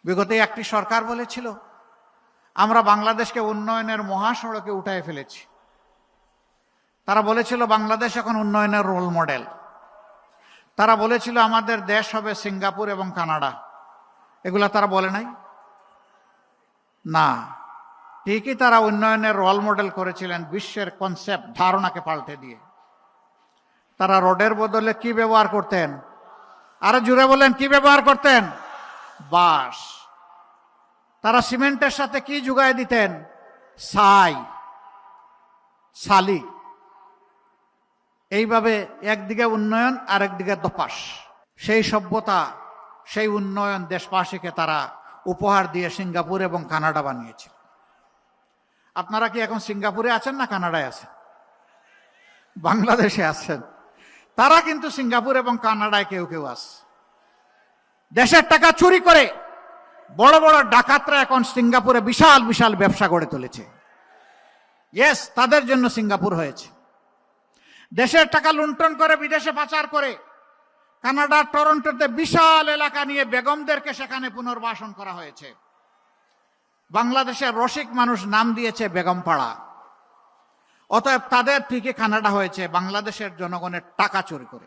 বিগত একটি সরকার বলেছিল আমরা বাংলাদেশকে উন্নয়নের মহাসড়কে উঠায় ফেলেছি। তারা বলেছিল বাংলাদেশ এখন উন্নয়নের রোল মডেল। তারা বলেছিল আমাদের দেশ হবে সিঙ্গাপুর এবং কানাডা। এগুলা তারা বলে নাই? না, ঠিকই তারা উন্নয়নের রোল মডেল করেছিলেন বিশ্বের কনসেপ্ট ধারণাকে পাল্টে দিয়ে। তারা রোডের বদলে কি ব্যবহার করতেন? আরো জুড়ে বলেন, কি ব্যবহার করতেন? বাঁশ। তারা সিমেন্টের সাথে কি যোগায় দিতেন? ছাই, ছালি। এইভাবে একদিকে উন্নয়ন আর একদিকে দপাস। সেই সভ্যতা, সেই উন্নয়ন দেশবাসীকে তারা উপহার দিয়ে সিঙ্গাপুর এবং কানাডা বানিয়েছিল। আপনারা কি এখন সিঙ্গাপুরে আছেন না কানাডায় আছেন? বাংলাদেশে আছেন। তারা কিন্তু সিঙ্গাপুর এবং কানাডায় কেউ কেউ আছে। দেশের টাকা চুরি করে বড় বড় ডাকাতরা এখন সিঙ্গাপুরে বিশাল বিশাল ব্যবসা গড়ে তুলেছে। ইয়েস, তাদের জন্য সিঙ্গাপুর হয়েছে। দেশের টাকা লুণ্ঠন করে বিদেশে পাচার করে কানাডার টরন্টোতে বিশাল এলাকা নিয়ে বেগমদেরকে সেখানে পুনর্বাসন করা হয়েছে। বাংলাদেশের রসিক মানুষ নাম দিয়েছে বেগমপাড়া। অতএব তাদের ঠিকই কানাডা হয়েছে বাংলাদেশের জনগণের টাকা চুরি করে।